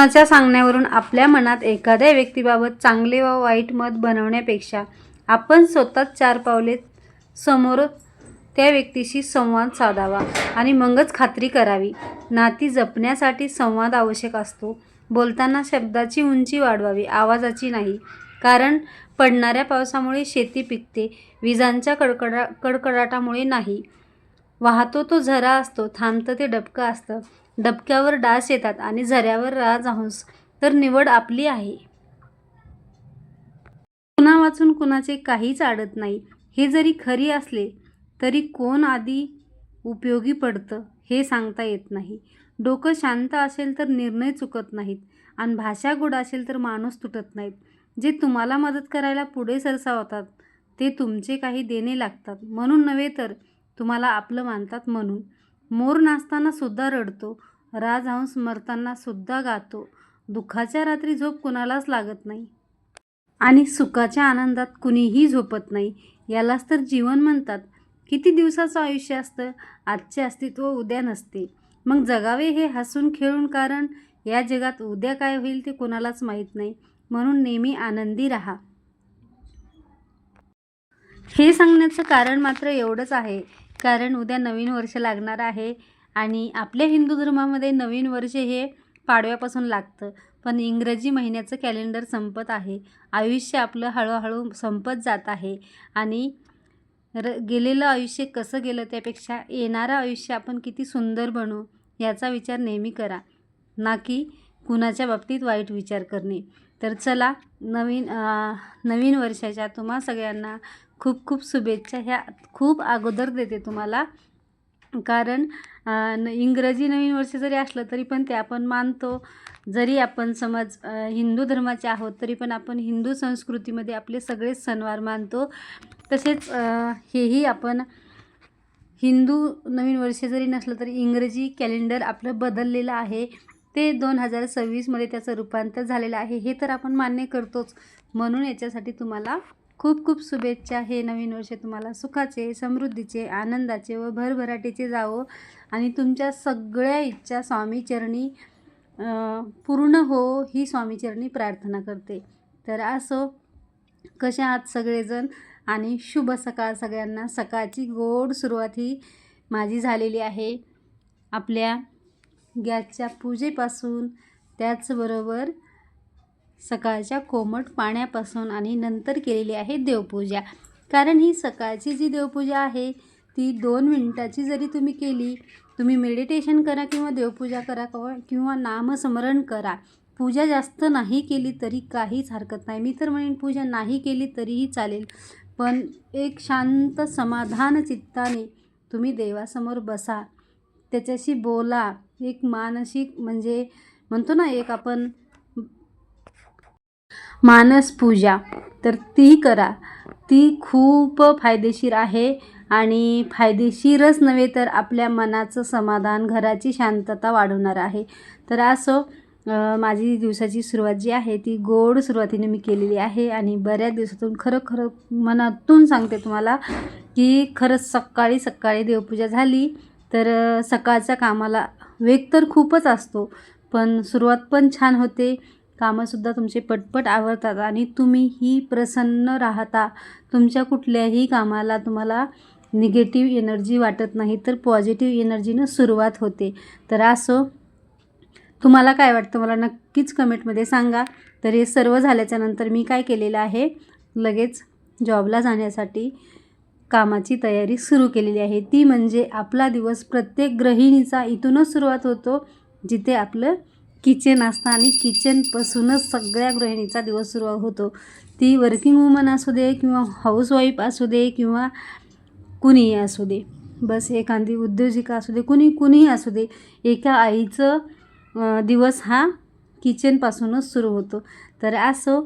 कुणाच्या सांगण्यावरून आपल्या मनात एखाद्या व्यक्तीबाबत चांगले व वाईट मत बनवण्यापेक्षा आपण स्वतःच 4 पावले समोर त्या व्यक्तीशी संवाद साधावा आणि मगच खात्री करावी. नाती जपण्यासाठी संवाद आवश्यक असतो. बोलताना शब्दाची उंची वाढवावी, आवाजाची नाही. कारण पडणाऱ्या पावसामुळे शेती पिकते, विजांच्या कडकडाटामुळे नाही. वाहतो तो झरा असतो, थांबतं ते डबकं असतं. डबक्यावर डास येतात आणि झऱ्यावर राजहंस. तर निवड आपली आहे. कुणा वाचून कुणाचे काहीच अडत नाही, हे जरी खरी असले तरी कोण आधी उपयोगी पडतं हे सांगता येत नाही. डोकं शांत असेल तर निर्णय चुकत नाहीत आणि भाषा गोड असेल तर माणूस तुटत नाहीत. जे तुम्हाला मदत करायला पुढे सरसावतात ते तुमचे काही देणे लागतात म्हणून नव्हे, तर तुम्हाला आपलं मानतात म्हणून. मोर नाचताना सुद्धा रडतो, राजहंस मरताना सुद्धा गातो. दुःखाच्या रात्री झोप कुणालाच लागत नाही आणि सुखाच्या आनंदात कुणीही झोपत नाही. यालाच तर जीवन म्हणतात. किती दिवसाचं आयुष्य असतं, आजचे अस्तित्व उद्या नसते. मग जगावे हे हसून खेळून, कारण या जगात उद्या काय होईल ते कोणालाच माहीत नाही. म्हणून नेहमी आनंदी राहा. हे सांगण्याचं कारण मात्र एवढंच आहे, कारण उद्या नवीन वर्ष लागणार आहे आणि आपल्या हिंदू धर्मामध्ये नवीन वर्ष हे पाडव्यापासून लागतं. पण इंग्रजी महिन्याचं कॅलेंडर संपत आहे. आयुष्य आपलं हळूहळू संपत जात आहे आणि गेलेलं आयुष्य कसं गेलं त्यापेक्षा येणारं आयुष्य आपण किती सुंदर बनवू याचा विचार नेहमी करा, ना की कुणाच्या बाबतीत वाईट विचार करणे. तर चला, नवीन वर्षाच्या तुम्हा सगळ्यांना खूप खूप शुभेच्छा. ह्या खूप अगोदर देते तुम्हाला, कारण इंग्रजी नवीन वर्ष जरी असलं तरी पण ते आपण मानतो. जरी आपण समज हिंदू धर्माचे आहोत तरी पण आपण हिंदू संस्कृतीमध्ये आपले सगळेच सणवार मानतो. तसेच हेही आपण हिंदू नवीन वर्ष जरी नसलं तरी इंग्रजी कॅलेंडर आपलं बदललेलं आहे, ते 2026मध्ये त्याचं रूपांतर झालेलं आहे, हे तर आपण मान्य करतोच. म्हणून याच्यासाठी तुम्हाला खूप खूप शुभेच्छा. हे नवीन वर्ष तुम्हाला सुखाचे, समृद्धीचे, आनंदाचे व भरभराटीचे जावो आणि तुमच्या सगळ्या इच्छा स्वामीचरणी पूर्ण हो ही स्वामीचरणी प्रार्थना करते. तर असो, कसे आहात सगळेजण आणि शुभ सकाळ सगळ्यांना. सकाळची गोड सुरुवात ही माझी झालेली आहे आपल्या गॅसच्या पूजेपासून, त्याचबरोबर सकाळच्या कोमट पाण्यापासून आणि नंतर केलेली आहे देवपूजा. कारण ही सकाळची जी देवपूजा आहे ती 2 मिनिटाची जरी तुम्ही केली, तुम्ही मेडिटेशन करा किंवा देवपूजा करा किंवा नामस्मरण करा, पूजा जास्त नाही केली तरी काहीच हरकत नाही. मी तर म्हणेन पूजा नाही केली तरीही चालेल, पण एक शांत समाधान चित्ताने तुम्ही देवासमोर बसा, त्याच्याशी बोला. एक मानसिक म्हणजे म्हणतो ना, एक आपण मानस पूजा, तर ती करा. ती खूप फायदेशीर आहे आणि फायदेशीरच नव्हे तर आपल्या मनाचं समाधान, घराची शांतता वाढवणार आहे. तर असो, माझी दिवसाची सुरुवात जी आहे ती गोड सुरुवातीने मी केलेली आहे आणि बऱ्याच दिवसातून खरं मनातून सांगते तुम्हाला की खरंच सकाळी सकाळी देवपूजा झाली तर सकाळच्या कामाला वेग तर खूपच असतो, पण सुरुवात पण छान होते. कामंसुद्धा तुमचे पटपट आवरतात आणि तुम्हीही प्रसन्न राहता. तुमच्या कुठल्याही कामाला तुम्हाला निगेटिव्ह एनर्जी वाटत नाही, तर पॉझिटिव्ह एनर्जीनं सुरुवात होते. तर असो, तुम्हाला काय वाटतं मला नक्कीच कमेंटमध्ये सांगा. तर हे सर्व झाल्याच्या नंतर मी काय केलेलं आहे, लगेच जॉबला जाण्यासाठी कामाची तयारी सुरू केलेली आहे. ती म्हणजे आपला दिवस प्रत्येक गृहिणीचा इथूनच सुरुवात होतो, जिथे आपलं किचन असतं आणि किचनपासूनच सगळ्या गृहिणीचा दिवस सुरू होतो. ती वर्किंग वुमन असू दे किंवा हाऊसवाईफ असू दे किंवा कुणीही असू दे, बस एखादी उद्योजिका असू दे, कुणीही असू दे, एका आईचं दिवस हा किचनपासूनच सुरू होतो. तर असो,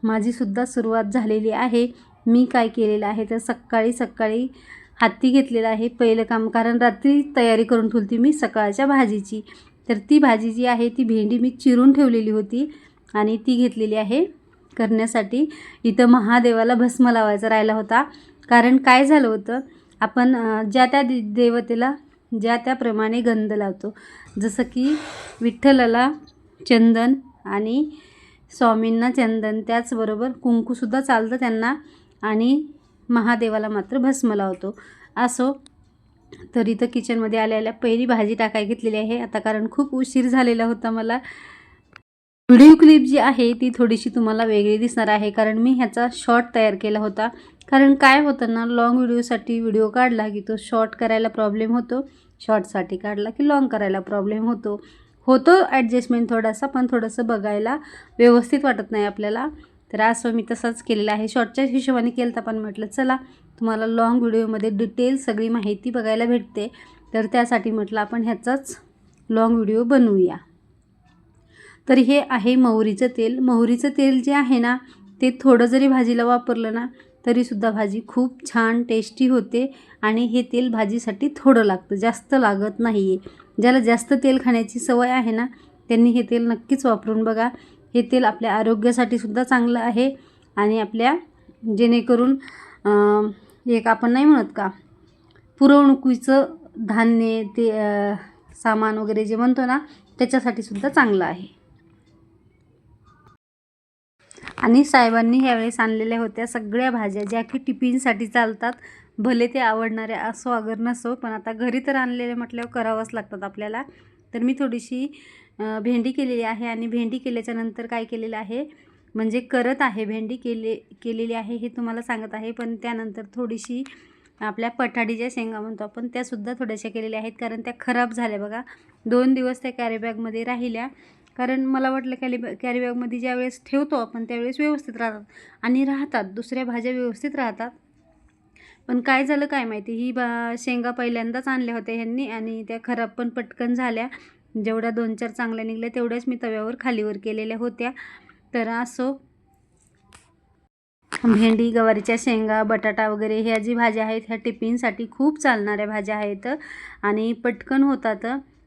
माझीसुद्धा सुरुवात झालेली आहे. मी काय केलेलं आहे तर सकाळी हाती घेतलेलं आहे पहिलं काम, कारण रात्री तयारी करून ठेवली मी सकाळच्या भाजीची. तर ती भाजी जी आहे ती भेंडी मी चिरून ठेवलेली होती आणि ती घेतलेली आहे करण्यासाठी. इथं महादेवाला भस्म लावायचा राहिला होता, कारण काय झालं होतं, आपण ज्या त्या देवतेला ज्या त्याप्रमाणे गंध लावतो. जसं की विठ्ठलाला चंदन आणि स्वामींना चंदन, त्याचबरोबर कुंकूसुद्धा चालतं त्यांना, आणि महादेवाला मात्र भस्म लावतो. असो, तर इथं किचनमध्ये आल्या पहिली भाजी टाकाय घेतलेली आहे आता, कारण खूप उशीर झालेला होता मला. व्हिडिओ क्लिप जी आहे ती थोडीशी तुम्हाला वेगळी दिसणार आहे, कारण मी ह्याचा शॉर्ट तयार केला होता. कारण काय होतं ना, लॉंग व्हिडिओसाठी व्हिडिओ काढला की तो शॉर्ट करायला प्रॉब्लेम होतो, शॉर्टसाठी काढला की लॉंग करायला प्रॉब्लेम होतो ॲडजस्टमेंट थोडासा, पण थोडंसं बघायला व्यवस्थित वाटत नाही आपल्याला. तर असं मी तसंच केलेलं आहे, शॉर्टच्या हिशोबाने केलं तर, पण म्हटलं चला तुम्हाला लॉंग व्हिडिओमध्ये डिटेल सगळी माहिती बघायला भेटते, तर त्यासाठी म्हटलं आपण ह्याचाच लॉंग व्हिडिओ बनवूया. तर हे आहे मोहरीचं तेल. मोहरीचं तेल जे आहे ना, ते थोडं जरी भाजीला वापरलं ना तरीसुद्धा भाजी खूप छान टेस्टी होते, आणि हे तेल भाजीसाठी थोडं लागतं, जास्त लागत नाही आहे. ज्याला जास्त तेल खाण्याची सवय आहे ना त्यांनी हे तेल नक्कीच वापरून बघा. हे तेल आपल्या आरोग्यासाठी सुद्धा चांगलं आहे, आणि आपल्या जेणेकरून एक आपण नाही म्हणत का, पुरवणुकीचं धान्य ते सामान वगैरे जे म्हणतो ना, त्याच्यासाठी सुद्धा चांगलं आहे. आणि साहेबांनी ह्यावेळेस आणलेल्या होत्या सगळ्या भाज्या, ज्या की टिफिनसाठी चालतात, भले ते आवडणारे असो अगर नसो, पण आता घरी तर आणलेले म्हटल्यावर करावंच लागतात आपल्याला. तर मी थोडीशी भेंडी केलेली आहे, आणि भेंडी केल्याच्या नंतर काय केलेलं आहे, म्हणजे करत आहे भेंडी केलेली आहे हे तुम्हाला सांगत आहे. पण त्यानंतर थोडीशी आपल्या पठाडीच्या शेंगा म्हणतो आपण, त्यासुद्धा थोड्याशा केलेल्या आहेत, कारण त्या खराब झाल्या बघा. 2 दिवस त्या कॅरीबॅगमध्ये राहिल्या, कारण मला वाटलं कॅरीबॅगमध्ये ज्यावेळेस ठेवतो आपण त्यावेळेस व्यवस्थित राहतात, आणि राहतात, दुसऱ्या भाज्या व्यवस्थित राहतात. पण काय झालं काय माहिती, ही शेंगा पहिल्यांदाच आणल्या होत्या ह्यांनी, आणि त्या खराब पण पटकन झाल्या. जेवढ्या 2-4 चांगल्या निघल्या तेवढ्याच मी तव्यावर खालीवर केलेल्या होत्या. तर असो, भेंडी, गवारीच्या शेंगा, बटाटा वगैरे ह्या जी भाज्या आहेत ह्या टिफिनसाठी खूप चालणाऱ्या भाज्या आहेत, आणि पटकन होतात.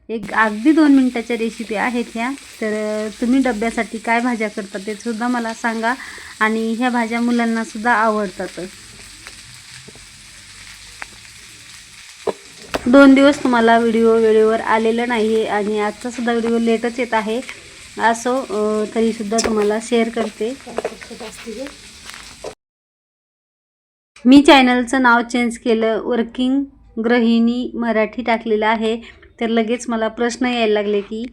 एक अगदी 2 मिनिटाच्या रेसिपी आहेत ह्या. तर तुम्ही डब्यासाठी काय भाज्या करता ते सुद्धा मला सांगा, आणि ह्या भाज्या मुलांनासुद्धा आवडतात. 2 दिवस तुम्हाला व्हिडिओ वेळेवर आलेलं नाही आहे, आणि आजचासुद्धा व्हिडिओ लेटच येत आहे. असो, तरीसुद्धा तुम्हाला शेअर करते. मी चॅनलचं नाव चेंज केलं, वर्किंग गृहिणी मराठी टाकलेलं आहे. तर लगेच मला प्रश्न यायला लागले की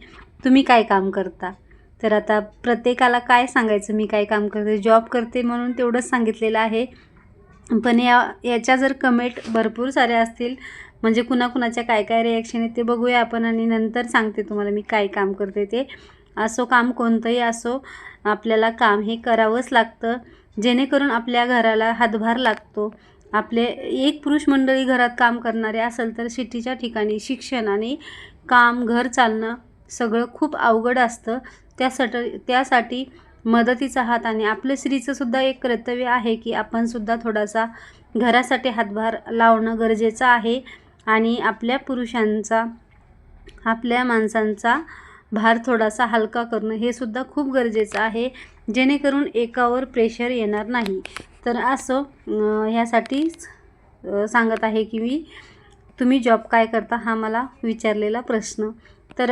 तुम्ही काय काम करता. तर आता प्रत्येकाला काय सांगायचं, मी काय काम करते, जॉब करते म्हणून तेवढंच सांगितलेलं आहे. पण याच्या जर कमेंट भरपूर साऱ्या असतील, म्हणजे कुणाकुणाच्या काय काय रिॲक्शन आहेत ते बघूया आपण, आणि नंतर सांगते तुम्हाला मी काय काम करते ते. असो, काम कोणतंही असो, आपल्याला काम हे करावंच लागतं, जेणेकरून आपल्या घराला हातभार लागतो. आपले एक पुरुष मंडळी घरात काम करणारे असेल तर सिटीच्या ठिकाणी शिक्षण आणि काम, घर चालणं सगळं खूप अवघड असतं. त्यासाठी मदतीचा हात, आणि आपल्या स्त्रीचंसुद्धा एक कर्तव्य आहे की आपणसुद्धा थोडासा घरासाठी हातभार लावणं गरजेचं आहे, आणि आपल्या पुरुषांचा, आपल्या माणसांचा भार थोडासा हलका करणं हे सुद्धा खूप गरजेचं आहे, जेणेकरून एकावर प्रेशर येणार नाही. तर असो, ह्यासाठीच सांगत आहे की मी, तुम्ही जॉब काय करता हा मला विचारलेला प्रश्न. तर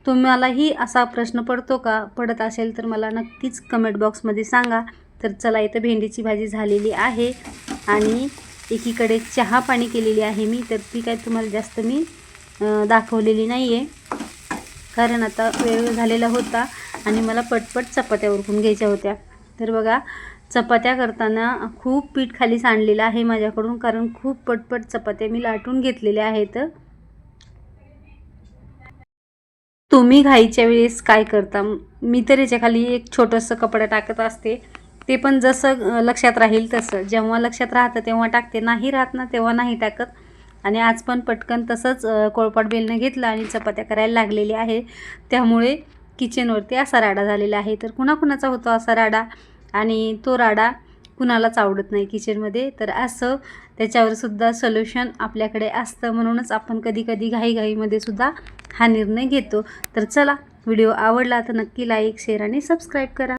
तुम्हालाही असा प्रश्न पडतो का? पडत असेल तर मला नक्कीच कमेंट बॉक्समध्ये सांगा. तर चला, इथं भेंडीची भाजी झालेली आहे, आणि एकीकडे चहा पाणी केलेली आहे मी. तर ती काय तुम्हाला जास्त मी दाखवलेली नाही आहे, कारण आता वेळ झालेला होता आणि मला पटपट चपात्या उरकून घ्यायच्या होत्या. तर बघा, चपात्या करताना खूप पीठ खाली सांडलेलं आहे माझ्याकडून, कारण खूप पटपट चपात्या मी लाटून घेतलेल्या आहेत. तुम्ही घाईच्या वेळेस काय करता? मी तर याच्या खाली एक छोटंसं कपडं टाकत असते, ते पण जसं लक्षात राहील तसं. जेव्हा लक्षात राहतं तेव्हा टाकते, नाही राहत ना तेव्हा नाही टाकत. आणि आज पण पटकन तसंच कोळपाट बेलनं घेतलं आणि चपात्या करायला लागलेली आहे. त्यामुळे किचनवरती असा राडा झालेला आहे. तर कुणाकुणाचा होतो असा राडा, आणि तो राडा कुणालाच आवडत नाही किचनमध्ये. तर असं त्याच्यावर सुद्धा सोल्युशन आपल्याकडे असतं, म्हणूनच आपण कधी घाईमध्ये सुद्धा हा निर्णय घेतो. तर चला, व्हिडिओ आवडला तर नक्की लाईक, शेअर आणि सबस्क्राईब करा.